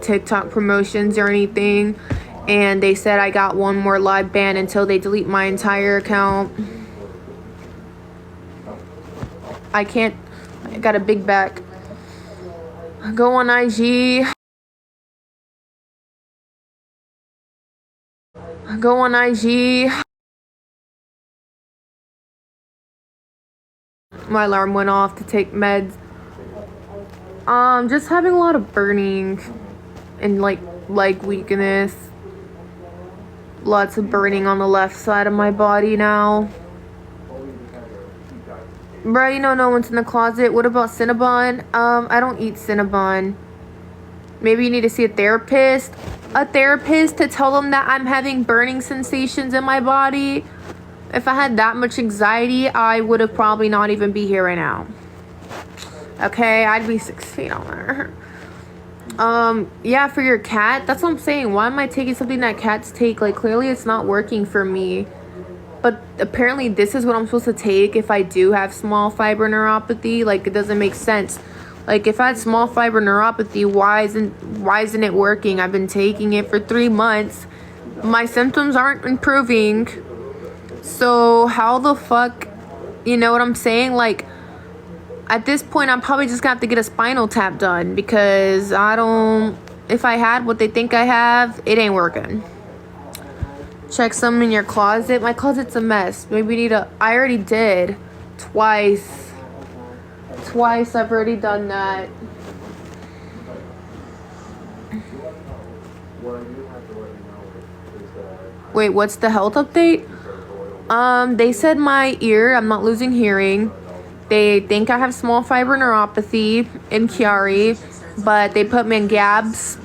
TikTok promotions or anything. And they said I got one more live ban until they delete my entire account. I got a big back. Go on IG. Go on IG. My alarm went off to take meds. Just having a lot of burning and like leg weakness. Lots of burning on the left side of my body now. Bro, you know no one's in the closet. What about Cinnabon? I don't eat Cinnabon. Maybe you need to see a therapist. A therapist to tell them that I'm having burning sensations in my body. If I had that much anxiety, I would have probably not even be here right now. Okay, I'd be 6 feet on there. Yeah, for your cat, that's what I'm saying. Why am I taking something that cats take? Like, clearly it's not working for me. But apparently this is what I'm supposed to take if I do have small fiber neuropathy. Like, it doesn't make sense. Like, if I had small fiber neuropathy, why isn't it working? I've been taking it for 3 months. My symptoms aren't improving. So how the fuck, you know what I'm saying? Like, at this point, I'm probably just gonna have to get a spinal tap done, because if I had what they think I have, it ain't working. Check some in your closet. My closet's a mess. Maybe I already did. Twice I've already done that. Wait, what's the health update? They said my ear, I'm not losing hearing. They think I have small fiber neuropathy in Chiari, but they put me in GABs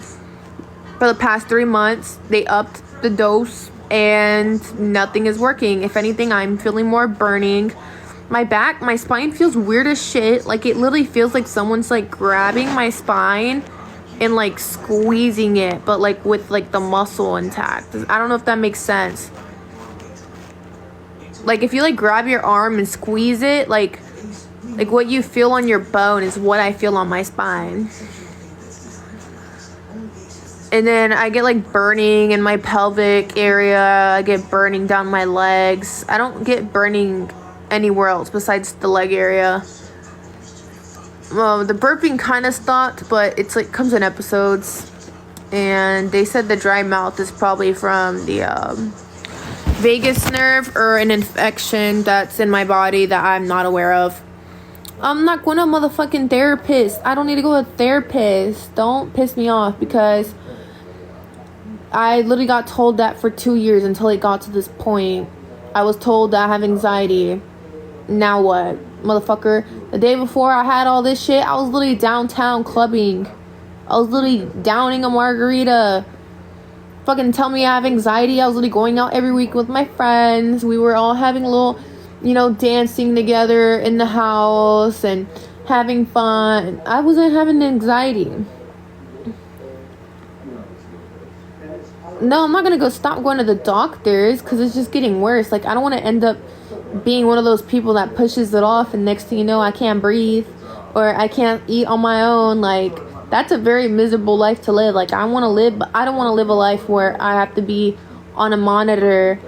for the past 3 months. They upped the dose and nothing is working. If anything, I'm feeling more burning. My spine feels weird as shit. Like, it literally feels like someone's like grabbing my spine and like squeezing it, but like with like the muscle intact. I don't know if that makes sense. Like, if you like grab your arm and squeeze it, like what you feel on your bone is what I feel on my spine. And then I get like burning in my pelvic area. I get burning down my legs. I don't get burning anywhere else besides the leg area. The burping kind of stopped, but it's like comes in episodes. And they said the dry mouth is probably from the vagus nerve or an infection that's in my body that I'm not aware of. I'm not going to a motherfucking therapist. I don't need to go to a therapist. Don't piss me off, because I literally got told that for 2 years until it got to this point. I was told that I have anxiety. Now what? Motherfucker, the day before I had all this shit, I was literally downtown clubbing. I was literally downing a margarita. Fucking tell me I have anxiety. I was literally going out every week with my friends. We were all having a little, dancing together in the house and having fun. I wasn't having anxiety. No, I'm not gonna stop going to the doctors, because it's just getting worse. Like, I don't want to end up being one of those people that pushes it off, and next thing you know, I can't breathe or I can't eat on my own. Like, that's a very miserable life to live. Like, I want to live, but I don't want to live a life where I have to be on a monitor,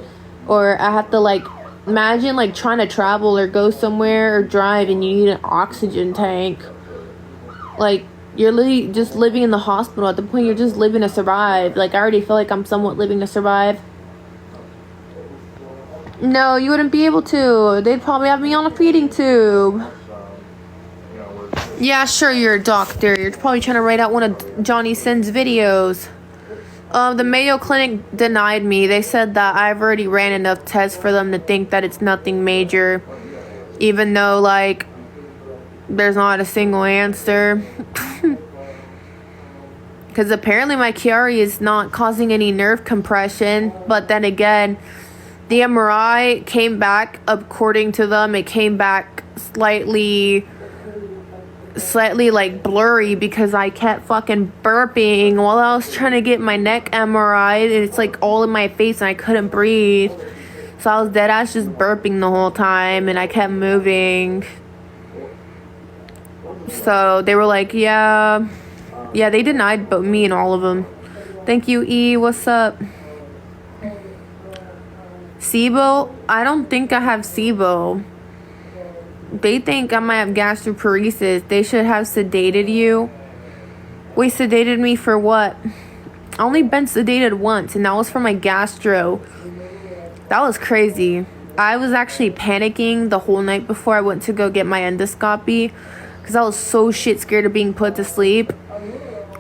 or I have to, like, imagine like trying to travel or go somewhere or drive and you need an oxygen tank. Like, you're literally just living in the hospital. At the point, you're just living to survive. Like, I already feel like I'm somewhat living to survive. No, you wouldn't be able to. They'd probably have me on a feeding tube. Yeah, sure, you're a doctor. You're probably trying to write out one of Johnny Sin's videos. The Mayo Clinic denied me. They said that I've already ran enough tests for them to think that it's nothing major. Even though, like, there's not a single answer. Because apparently my Chiari is not causing any nerve compression. But then again, the MRI came back, according to them, it came back slightly like blurry, because I kept fucking burping while I was trying to get my neck MRI, and it's like all in my face and I couldn't breathe. So I was dead ass just burping the whole time, and I kept moving. So they were like, yeah, Yeah, they denied but me and all of them. Thank you, E. What's up? SIBO? I don't think I have SIBO. They think I might have gastroparesis. They should have sedated you. Wait, sedated me for what? I only been sedated once, and that was for my gastro. That was crazy. I was actually panicking the whole night before I went to go get my endoscopy because I was so shit scared of being put to sleep.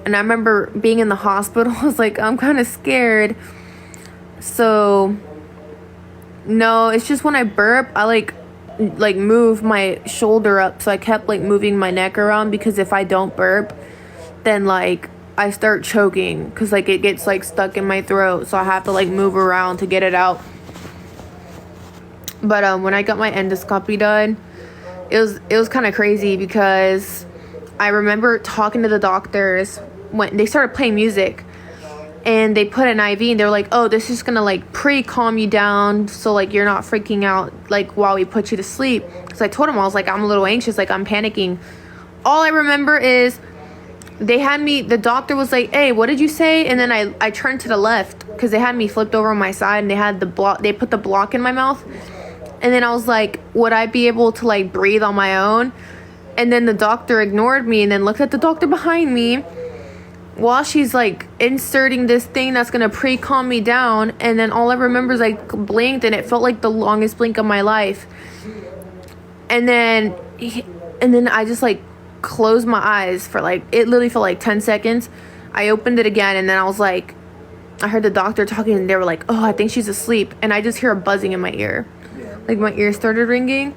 And I remember being in the hospital. I was like, I'm kind of scared. So, no, it's just when I burp, I like move my shoulder up. So I kept like moving my neck around because if I don't burp, then like I start choking because like it gets like stuck in my throat. So I have to like move around to get it out. But when I got my endoscopy done, it was kind of crazy because I remember talking to the doctors when they started playing music and they put an IV and they were like, oh, this is gonna like pre-calm you down so like you're not freaking out like while we put you to sleep. So I told them, I was like, I'm a little anxious, like I'm panicking. All I remember is they had me, the doctor was like, hey, what did you say? And then I turned to the left because they had me flipped over on my side and they had the block, they put the block in my mouth. And then I was like, would I be able to like breathe on my own? And then the doctor ignored me and then looked at the doctor behind me while she's like inserting this thing that's gonna pre-calm me down. And then all I remember is like blinked and it felt like the longest blink of my life. And then I just like closed my eyes for like, it literally felt like 10 seconds. I opened it again and then I was like, I heard the doctor talking and they were like, oh, I think she's asleep. And I just hear a buzzing in my ear. Like my ear started ringing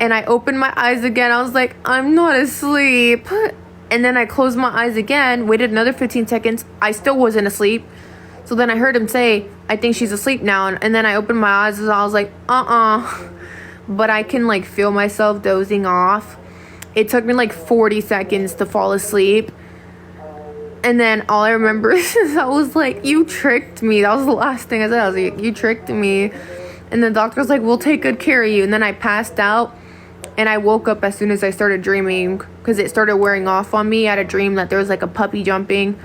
and I opened my eyes again. I was like, I'm not asleep. And then I closed my eyes again, waited another 15 seconds. I still wasn't asleep. So then I heard him say, I think she's asleep now. And then I opened my eyes and I was like, But I can like feel myself dozing off. It took me like 40 seconds to fall asleep. And then all I remember is I was like, you tricked me. That was the last thing I said. I was like, you tricked me. And the doctor was like, we'll take good care of you. And then I passed out and I woke up as soon as I started dreaming because it started wearing off on me. I had a dream that there was like a puppy jumping.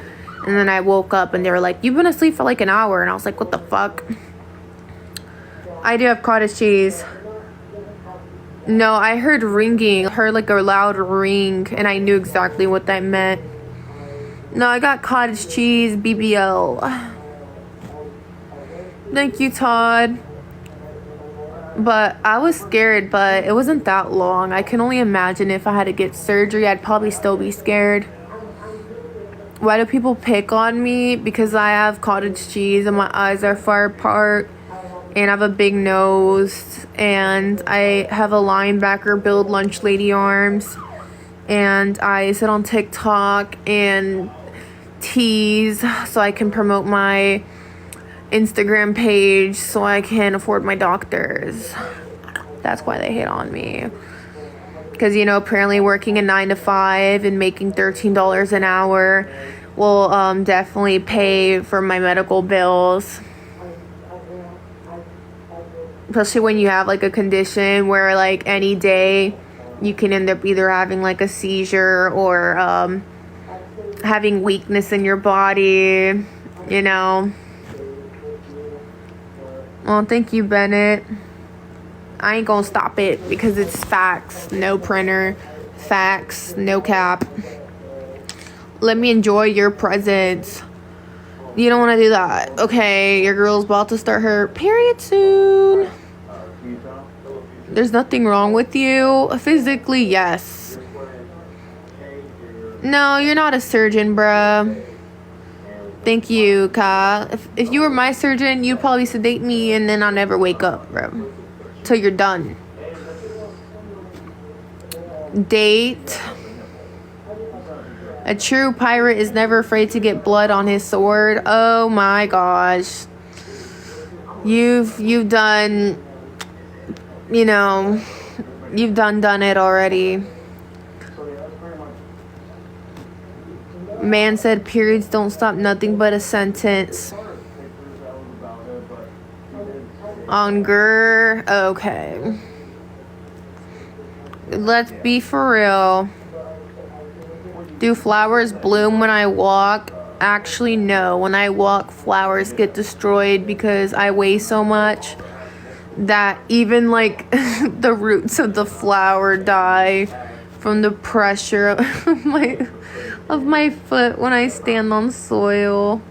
And then I woke up and they were like, you've been asleep for like an hour. And I was like, what the fuck? I do have cottage cheese. No, I heard ringing. I heard like a loud ring and I knew exactly what that meant. No, I got cottage cheese, BBL. Thank you, Todd. But I was scared, but it wasn't that long. I can only imagine if I had to get surgery, I'd probably still be scared. Why do people pick on me? Because I have cottage cheese and my eyes are far apart and I have a big nose and I have a linebacker build lunch lady arms and I sit on TikTok and tease so I can promote my Instagram page so I can afford my doctors. That's why they hate on me. Because, you know, apparently working a 9 to 5 and making $13 an hour will definitely pay for my medical bills. Especially when you have like a condition where like any day you can end up either having like a seizure or having weakness in your body, you know. Well, thank you, Bennett. I ain't gonna stop it because it's facts, no printer. Facts, no cap. Let me enjoy your presence. You don't want to do that. Okay, your girl's about to start her period soon. There's nothing wrong with you. Physically, yes. No, you're not a surgeon, bruh. Thank you, Ka. If you were my surgeon, you'd probably sedate me and then I'll never wake up, bro. Till you're done. Date. A true pirate is never afraid to get blood on his sword. Oh my gosh. You've done, you know, you've done it already. Man said periods don't stop nothing but a sentence. Unger. Okay. Let's be for real. Do flowers bloom when I walk? Actually, no. When I walk, flowers get destroyed because I weigh so much that even like the roots of the flower die from the pressure of my foot when I stand on soil.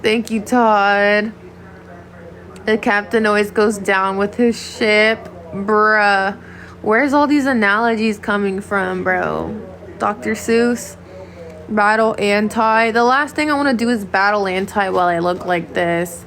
Thank you, Todd. The captain always goes down with his ship. Bruh. Where's all these analogies coming from, bro? Dr. Seuss? Battle anti. The last thing I want to do is battle anti while I look like this.